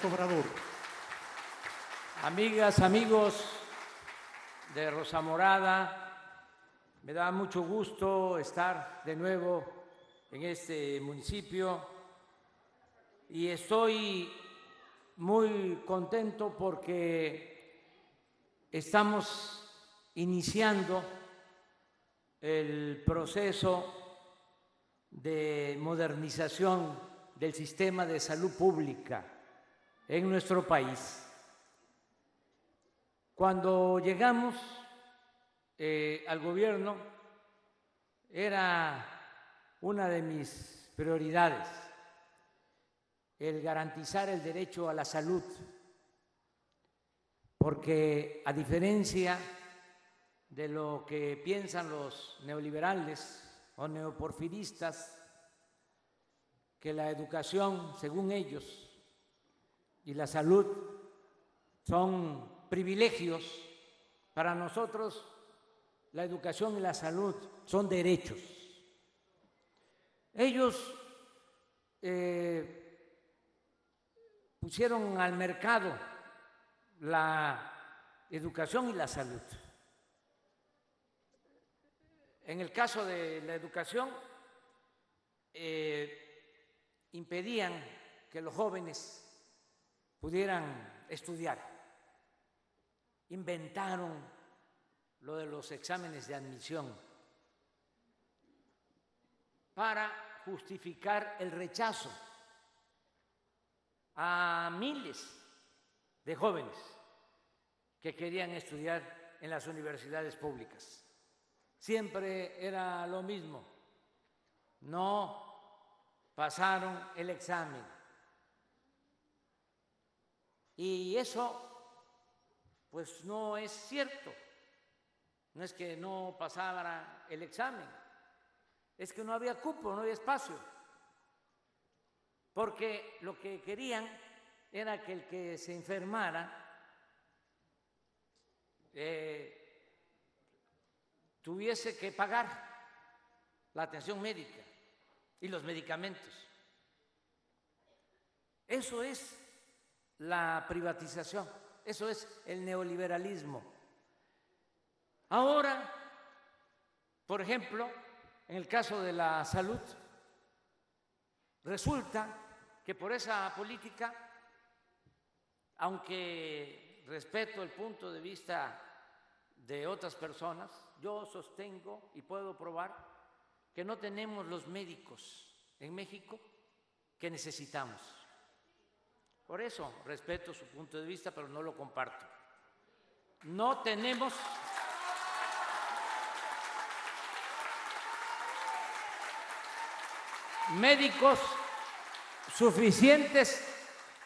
Obrador. Amigas, amigos de Rosa Morada, me da mucho gusto estar de nuevo en este municipio y estoy muy contento porque estamos iniciando el proceso de modernización del sistema de salud pública en nuestro país. Cuando llegamos al gobierno, era una de mis prioridades el garantizar el derecho a la salud, porque a diferencia de lo que piensan los neoliberales o neoporfiristas, que la educación, según ellos, y la salud son privilegios, para nosotros la educación y la salud son derechos. Ellos pusieron al mercado la educación y la salud. En el caso de la educación, impedían que los jóvenes pudieran estudiar. Inventaron lo de los exámenes de admisión para justificar el rechazo a miles de jóvenes que querían estudiar en las universidades públicas. Siempre era lo mismo, no pasaron el examen. Y eso, pues, no es cierto. No es que no pasara el examen, es que no había cupo, no había espacio. Porque lo que querían era que el que se enfermara tuviese que pagar la atención médica y los medicamentos. Eso es la privatización, eso es el neoliberalismo. Ahora, por ejemplo, en el caso de la salud, resulta que por esa política, aunque respeto el punto de vista de otras personas, yo sostengo y puedo probar que no tenemos los médicos en México que necesitamos. Por eso respeto su punto de vista, pero no lo comparto. No tenemos médicos suficientes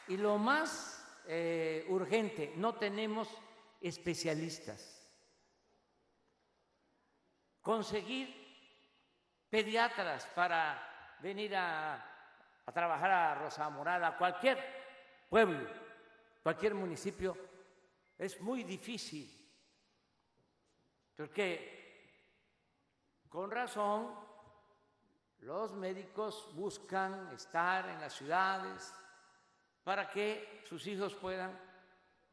y lo más urgente, no tenemos especialistas. Conseguir pediatras para venir a trabajar a Rosa Morada, a cualquier pueblo, cualquier municipio, es muy difícil, porque con razón los médicos buscan estar en las ciudades para que sus hijos puedan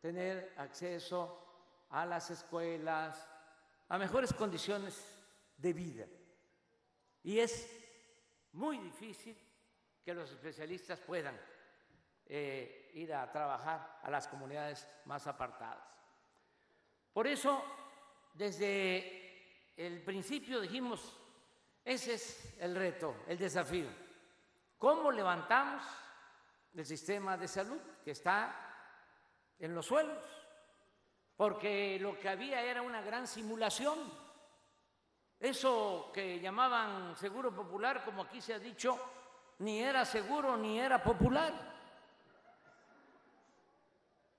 tener acceso a las escuelas, a mejores condiciones de vida. Y es muy difícil que los especialistas puedan ir a trabajar a las comunidades más apartadas. Por eso, desde el principio dijimos, ese es el reto, el desafío. ¿Cómo levantamos el sistema de salud que está en los suelos? Porque lo que había era una gran simulación. Eso que llamaban seguro popular, como aquí se ha dicho, ni era seguro ni era popular.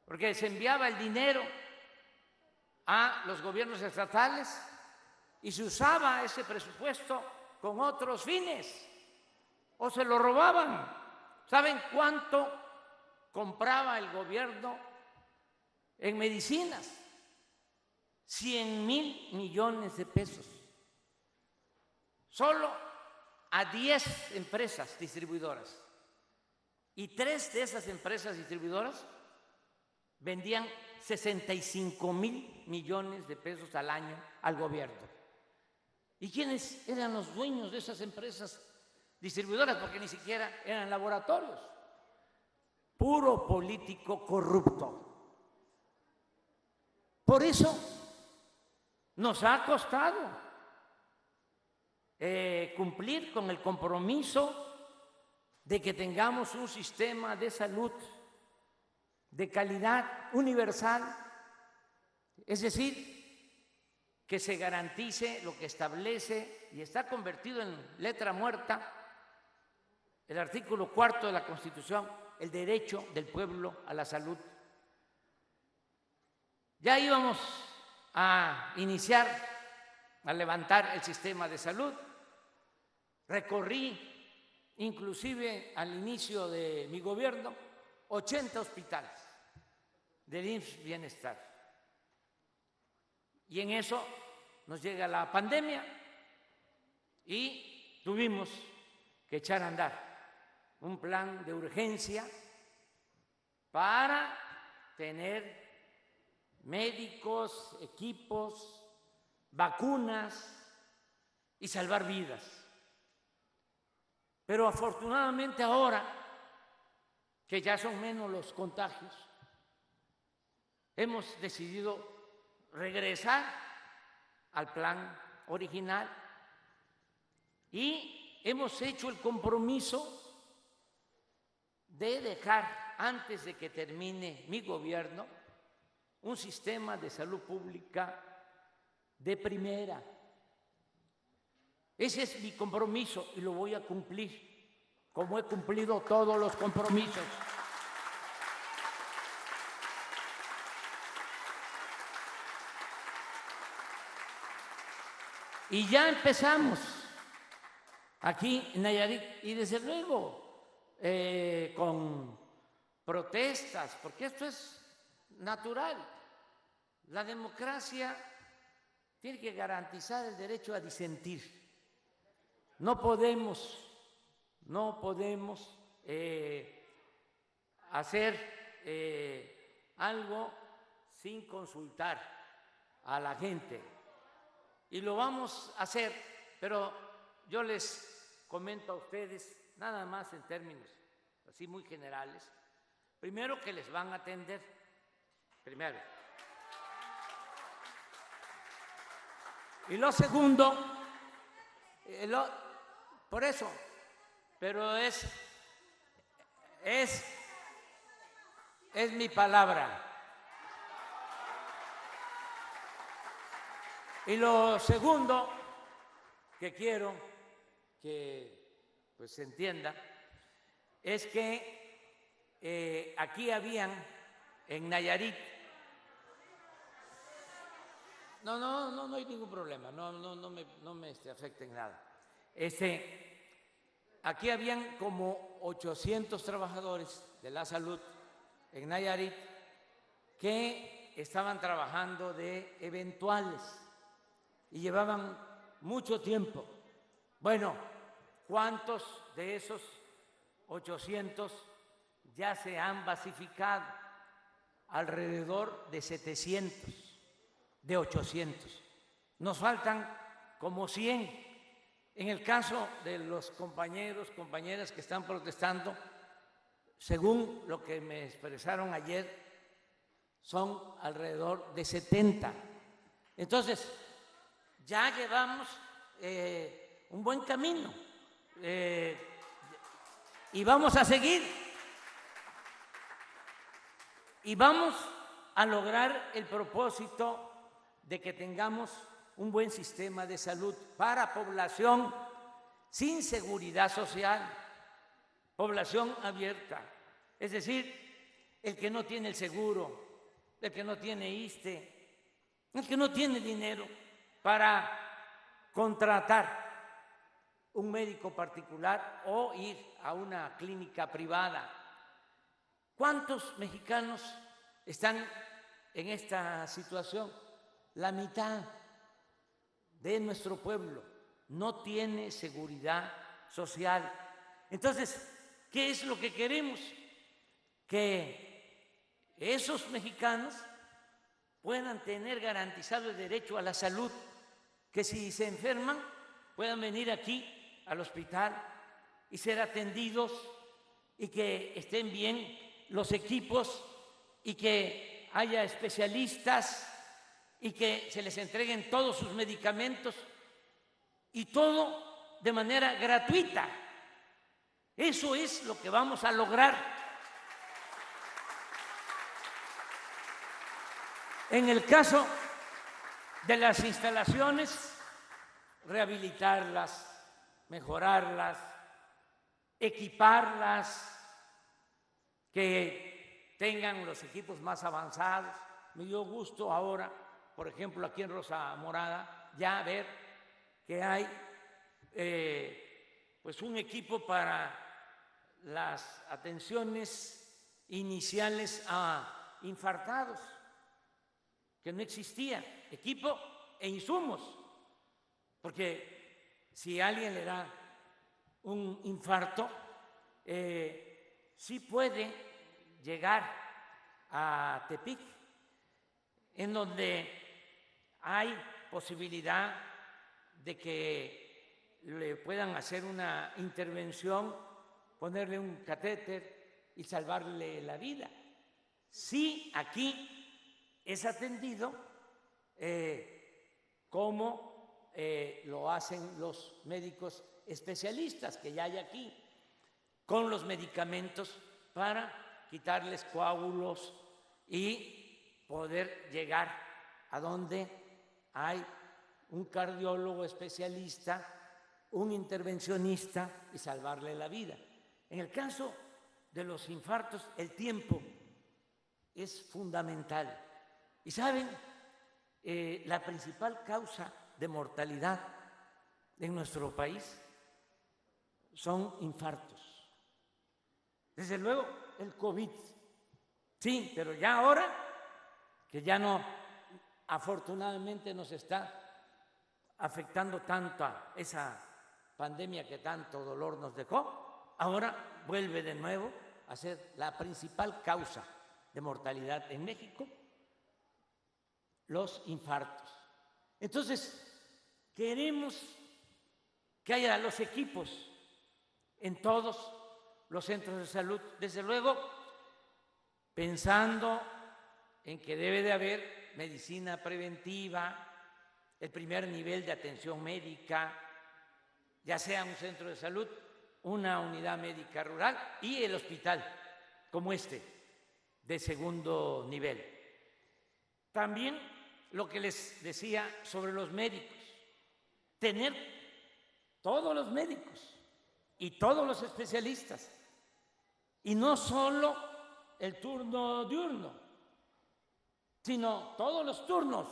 Porque se enviaba el dinero a los gobiernos estatales y se usaba ese presupuesto con otros fines o se lo robaban. ¿Saben cuánto compraba el gobierno en medicinas? 100,000 millones de pesos. Solo a 10 empresas distribuidoras. Y 3 de esas empresas distribuidoras vendían 65,000 millones de pesos al año al gobierno. ¿Y quiénes eran los dueños de esas empresas distribuidoras? Porque ni siquiera eran laboratorios. Puro político corrupto. Por eso nos ha costado cumplir con el compromiso de que tengamos un sistema de salud de calidad universal, es decir, que se garantice lo que establece y está convertido en letra muerta el artículo 4 de la Constitución, el derecho del pueblo a la salud. Ya íbamos a iniciar, a levantar el sistema de salud. Recorrí, inclusive al inicio de mi gobierno, 80 hospitales del IMSS Bienestar. Y en eso nos llega la pandemia y tuvimos que echar a andar un plan de urgencia para tener médicos, equipos, vacunas y salvar vidas. Pero afortunadamente ahora, que ya son menos los contagios, hemos decidido regresar al plan original y hemos hecho el compromiso de dejar, antes de que termine mi gobierno, un sistema de salud pública de primera. Ese es mi compromiso y lo voy a cumplir, como he cumplido todos los compromisos. Y ya empezamos aquí en Nayarit y desde luego con protestas, porque esto es natural. La democracia tiene que garantizar el derecho a disentir. No podemos hacer algo sin consultar a la gente. Y lo vamos a hacer, pero yo les comento a ustedes, nada más en términos así muy generales, primero que les van a atender, primero. Y lo segundo, por eso, pero es mi palabra. Y lo segundo que quiero que pues se entienda es que aquí habían en Nayarit. No hay ningún problema, no me afecta en nada. Aquí habían como 800 trabajadores de la salud en Nayarit que estaban trabajando de eventuales y llevaban mucho tiempo. Bueno, ¿cuántos de esos 800 ya se han basificado? Alrededor de 700 de 800. Nos faltan como 100. En el caso de los compañeros, compañeras que están protestando, según lo que me expresaron ayer, son alrededor de 70. Entonces, ya llevamos un buen camino y vamos a seguir y vamos a lograr el propósito de que tengamos un buen sistema de salud para población sin seguridad social, población abierta, es decir, el que no tiene el seguro, el que no tiene ISSSTE, el que no tiene dinero para contratar un médico particular o ir a una clínica privada. ¿Cuántos mexicanos están en esta situación? La mitad de nuestro pueblo no tiene seguridad social. Entonces, ¿Qué es lo que queremos? Que esos mexicanos puedan tener garantizado el derecho a la salud, que si se enferman puedan venir aquí al hospital y ser atendidos y que estén bien los equipos y que haya especialistas y que se les entreguen todos sus medicamentos y todo de manera gratuita. Eso es lo que vamos a lograr. En el caso de las instalaciones, rehabilitarlas, mejorarlas, equiparlas, que tengan los equipos más avanzados. Me dio gusto ahora, por ejemplo, aquí en Rosa Morada, ya ver que hay pues un equipo para las atenciones iniciales a infartados, que no existía, equipo e insumos, porque si a alguien le da un infarto, sí puede llegar a Tepic, en donde hay posibilidad de que le puedan hacer una intervención, ponerle un catéter y salvarle la vida. Sí, aquí es atendido como lo hacen los médicos especialistas que ya hay aquí, con los medicamentos para quitarles coágulos y poder llegar a donde hay un cardiólogo especialista, un intervencionista y salvarle la vida. En el caso de los infartos, el tiempo es fundamental. Y saben, la principal causa de mortalidad en nuestro país son infartos. Desde luego, el COVID, sí, pero ya ahora, que ya no, afortunadamente nos está afectando tanto a esa pandemia que tanto dolor nos dejó, ahora vuelve de nuevo a ser la principal causa de mortalidad en México, los infartos. Entonces, queremos que haya los equipos en todos los centros de salud, desde luego pensando en que debe de haber medicina preventiva, el primer nivel de atención médica, ya sea un centro de salud, una unidad médica rural y el hospital como este, de segundo nivel. También lo que les decía sobre los médicos, tener todos los médicos y todos los especialistas, y no solo el turno diurno, sino todos los turnos,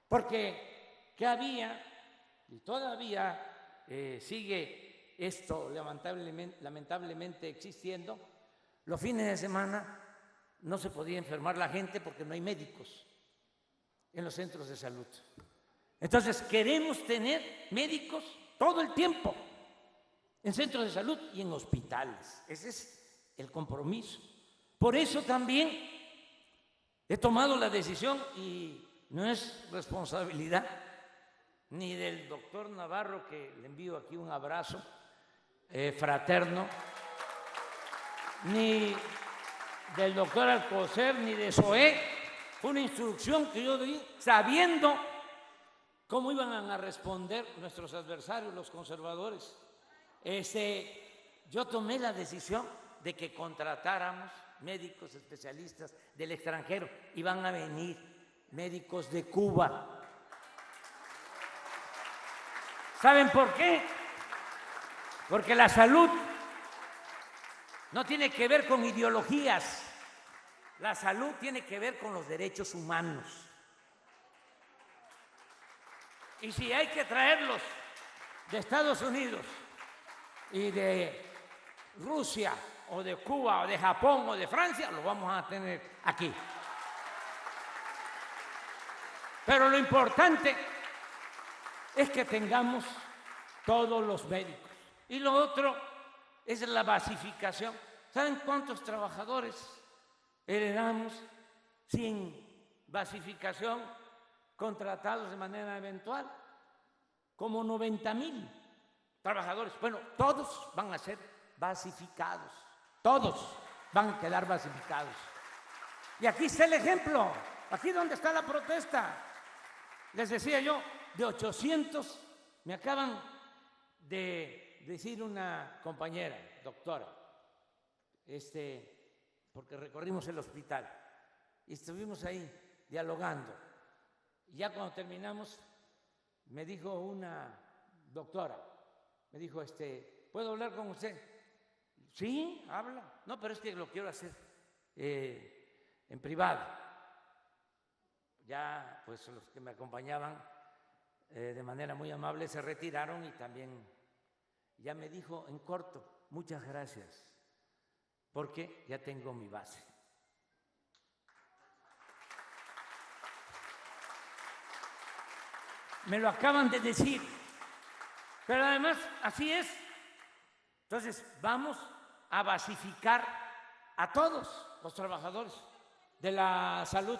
porque ¿qué había? Y todavía sigue esto lamentablemente existiendo. Los fines de semana no se podía enfermar la gente porque no hay médicos en los centros de salud. Entonces queremos tener médicos todo el tiempo en centros de salud y en hospitales. Ese es el compromiso. Por eso también he tomado la decisión, y no es responsabilidad ni del doctor Navarro, que le envío aquí un abrazo fraterno, ni del doctor Alcocer, ni de SOE. Fue una instrucción que yo di sabiendo cómo iban a responder nuestros adversarios, los conservadores. Yo tomé la decisión de que contratáramos médicos especialistas del extranjero. Iban a venir médicos de Cuba. ¿Saben por qué? Porque la salud no tiene que ver con ideologías. La salud tiene que ver con los derechos humanos. Y si hay que traerlos de Estados Unidos y de Rusia o de Cuba o de Japón o de Francia, lo vamos a tener aquí. Pero lo importante es que tengamos todos los médicos. Y lo otro es la basificación. ¿Saben cuántos trabajadores heredamos sin basificación contratados de manera eventual? Como 90,000 trabajadores. Bueno, todos van a ser basificados, todos van a quedar basificados. Y aquí está el ejemplo, aquí donde está la protesta. Les decía yo, de 800, me acaban de decir una compañera, doctora, porque recorrimos el hospital y estuvimos ahí dialogando. Y ya cuando terminamos, me dijo una doctora, me dijo, ¿puedo hablar con usted? Sí, habla. No, pero es que lo quiero hacer en privado. Ya, pues los que me acompañaban de manera muy amable se retiraron y también ya me dijo en corto, muchas gracias, porque ya tengo mi base. Me lo acaban de decir, pero además así es. Entonces vamos a basificar a todos los trabajadores de la salud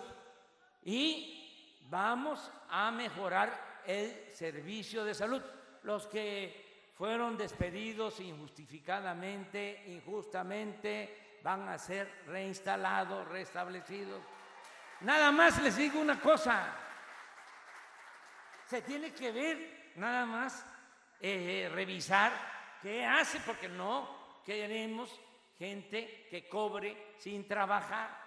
y vamos a mejorar el servicio de salud. Los que fueron despedidos injustificadamente, injustamente, van a ser reinstalados, restablecidos. Nada más les digo una cosa, se tiene que ver nada más, revisar qué hace, porque no queremos gente que cobre sin trabajar.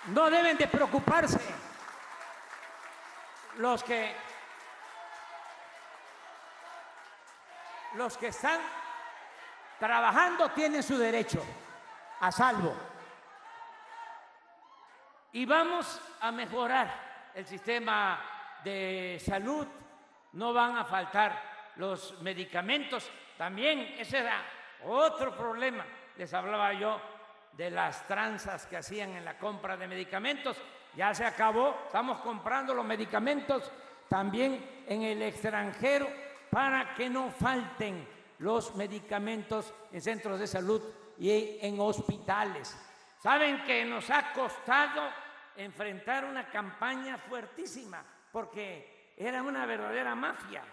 No deben de preocuparse los que están trabajando, tienen su derecho a salvo. Y vamos a mejorar el sistema de salud, no van a faltar los medicamentos. También ese era otro problema. Les hablaba yo de las tranzas que hacían en la compra de medicamentos. Ya se acabó, estamos comprando los medicamentos también en el extranjero para que no falten los medicamentos en centros de salud y en hospitales. Saben que nos ha costado enfrentar una campaña fuertísima porque era una verdadera mafia.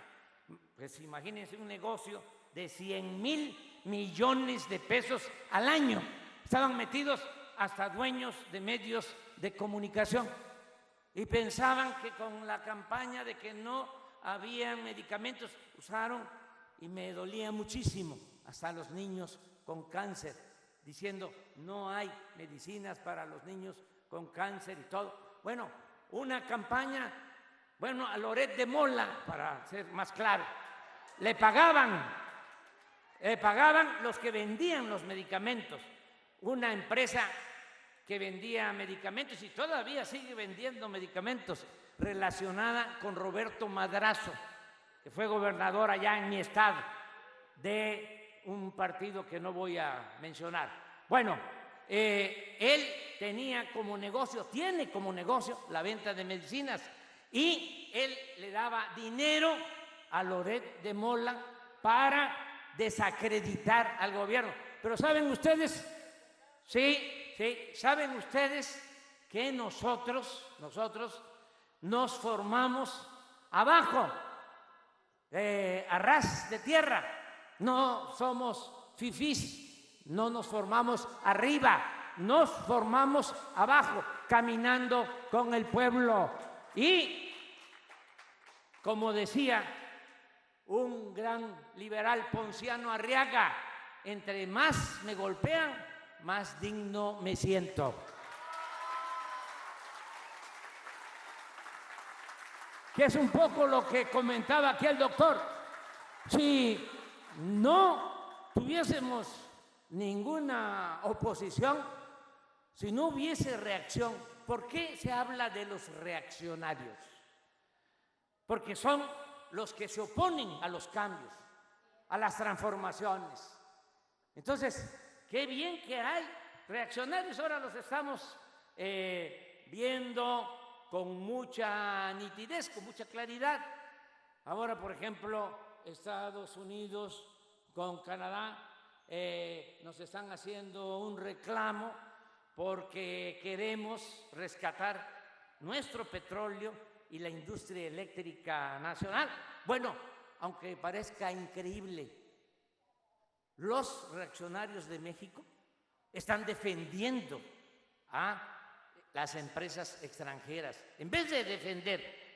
Pues imagínense un negocio de 100,000 millones de pesos al año. Estaban metidos hasta dueños de medios de comunicación y pensaban que con la campaña de que no había medicamentos usaron, y me dolía muchísimo, hasta los niños con cáncer, diciendo no hay medicinas para los niños con cáncer y todo. Bueno, una campaña, a Loret de Mola, para ser más claro, le pagaban los que vendían los medicamentos, una empresa que vendía medicamentos y todavía sigue vendiendo medicamentos, relacionada con Roberto Madrazo, que fue gobernador allá en mi estado, de un partido que no voy a mencionar. Bueno, él tenía como negocio, tiene como negocio la venta de medicinas y él le daba dinero a Loret de Mola para desacreditar al gobierno. Pero ¿saben ustedes? Sí, ¿saben ustedes que nosotros nos formamos abajo, a ras de tierra? No somos fifís, no nos formamos arriba, nos formamos abajo, caminando con el pueblo. Y, como decía un gran liberal, Ponciano Arriaga, entre más me golpean, más digno me siento. Que es un poco lo que comentaba aquí el doctor. Si no tuviésemos ninguna oposición, si no hubiese reacción, ¿por qué se habla de los reaccionarios? Porque son los que se oponen a los cambios, a las transformaciones. Entonces, qué bien que hay reaccionarios, ahora los estamos viendo con mucha nitidez, con mucha claridad. Ahora, por ejemplo, Estados Unidos con Canadá nos están haciendo un reclamo porque queremos rescatar nuestro petróleo y la industria eléctrica nacional. Bueno, aunque parezca increíble, los reaccionarios de México están defendiendo a las empresas extranjeras. En vez de defender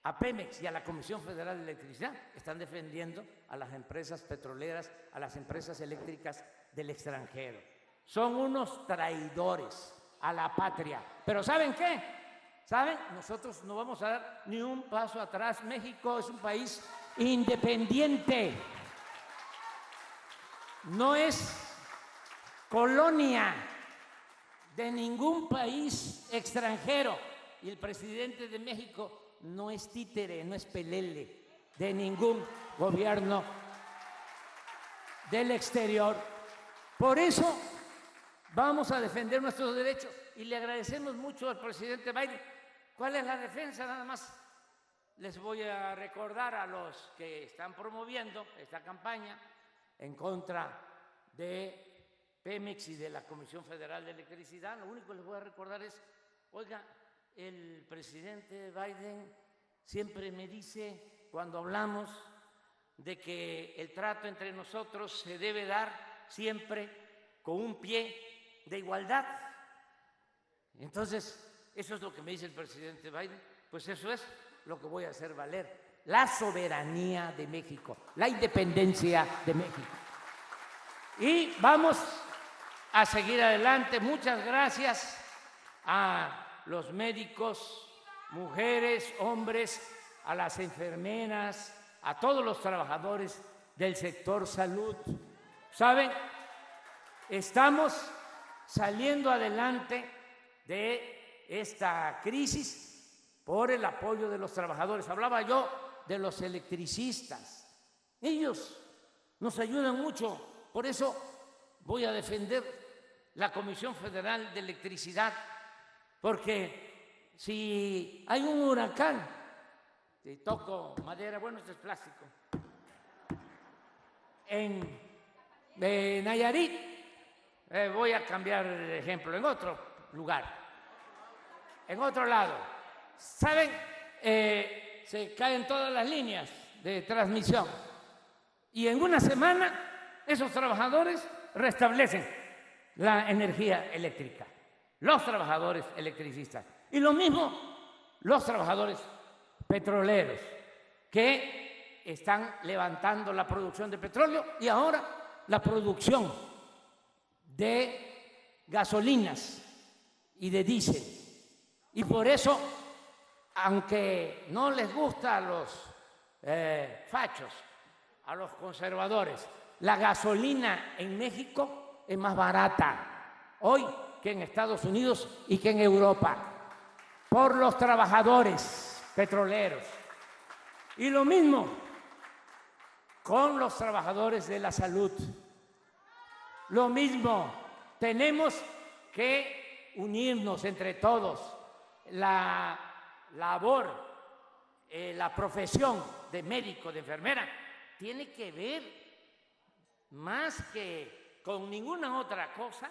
a Pemex y a la Comisión Federal de Electricidad, están defendiendo a las empresas petroleras, a las empresas eléctricas del extranjero. Son unos traidores a la patria. Pero ¿saben qué? ¿Saben? Nosotros no vamos a dar ni un paso atrás. México es un país independiente. No es colonia de ningún país extranjero. Y el presidente de México no es títere, no es pelele de ningún gobierno del exterior. Por eso vamos a defender nuestros derechos y le agradecemos mucho al presidente Biden. ¿Cuál es la defensa? Nada más les voy a recordar a los que están promoviendo esta campaña en contra de Pemex y de la Comisión Federal de Electricidad. Lo único que les voy a recordar es, oiga, el presidente Biden siempre me dice, cuando hablamos de que el trato entre nosotros se debe dar siempre con un pie de igualdad. Entonces, eso es lo que me dice el presidente Biden, pues eso es lo que voy a hacer valer. La soberanía de México, la independencia de México. Y vamos a seguir adelante. Muchas gracias a los médicos, mujeres, hombres, a las enfermeras, a todos los trabajadores del sector salud. ¿Saben? Estamos saliendo adelante de esta crisis por el apoyo de los trabajadores. Hablaba yo de los electricistas. Ellos nos ayudan mucho. Por eso voy a defender la Comisión Federal de Electricidad, porque si hay un huracán, y toco madera, bueno, esto es plástico, en Nayarit, voy a cambiar de ejemplo, en otro lugar, en otro lado, ¿saben? Se caen todas las líneas de transmisión y en una semana esos trabajadores restablecen la energía eléctrica, los trabajadores electricistas. Y lo mismo los trabajadores petroleros, que están levantando la producción de petróleo y ahora la producción de gasolinas y de diésel. Y por eso, aunque no les gusta a los fachos, a los conservadores, la gasolina en México es más barata hoy que en Estados Unidos y que en Europa, por los trabajadores petroleros. Y lo mismo con los trabajadores de la salud. Lo mismo, tenemos que unirnos entre todos. La labor, la profesión de médico, de enfermera, tiene que ver más que con ninguna otra cosa,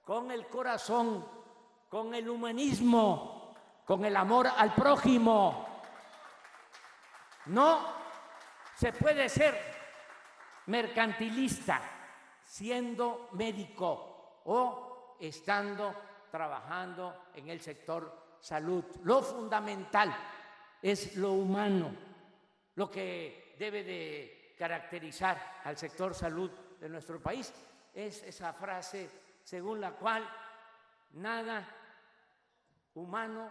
con el corazón, con el humanismo, con el amor al prójimo. No se puede ser mercantilista siendo médico o estando trabajando en el sector salud. Lo fundamental es lo humano, lo que debe de caracterizar al sector salud de nuestro país es esa frase según la cual nada humano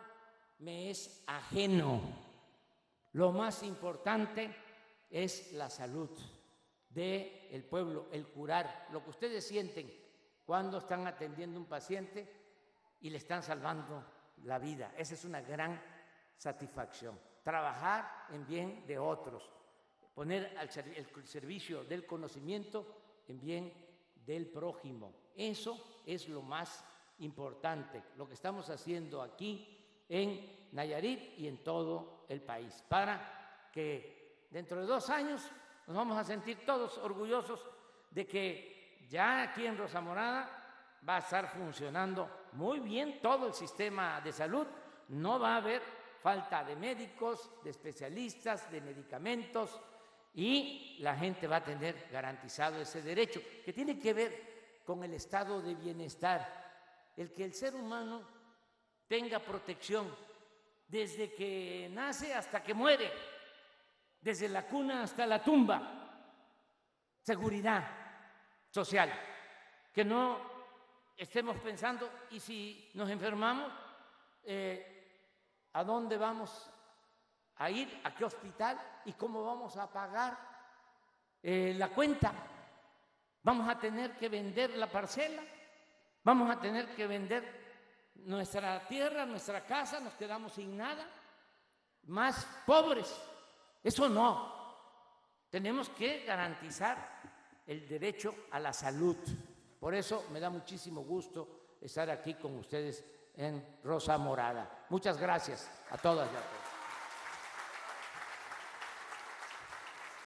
me es ajeno. Lo más importante es la salud del pueblo, el curar, lo que ustedes sienten cuando están atendiendo a un paciente y le están salvando la vida. Esa es una gran satisfacción. Trabajar en bien de otros, poner el servicio del conocimiento en bien del prójimo. Eso es lo más importante. Lo que estamos haciendo aquí en Nayarit y en todo el país, para que dentro de 2 años nos vamos a sentir todos orgullosos de que ya aquí en Rosa Morada va a estar funcionando muy bien todo el sistema de salud, no va a haber falta de médicos, de especialistas, de medicamentos, y la gente va a tener garantizado ese derecho, que tiene que ver con el estado de bienestar, el que el ser humano tenga protección desde que nace hasta que muere, desde la cuna hasta la tumba, seguridad social, que no estemos pensando, y si nos enfermamos, ¿a dónde vamos a ir? ¿A qué hospital? ¿Y cómo vamos a pagar la cuenta? ¿Vamos a tener que vender la parcela? ¿Vamos a tener que vender nuestra tierra, nuestra casa? ¿Nos quedamos sin nada? Más pobres. Eso no. Tenemos que garantizar el derecho a la salud. Por eso me da muchísimo gusto estar aquí con ustedes en Rosa Morada. Muchas gracias a todas y a todos.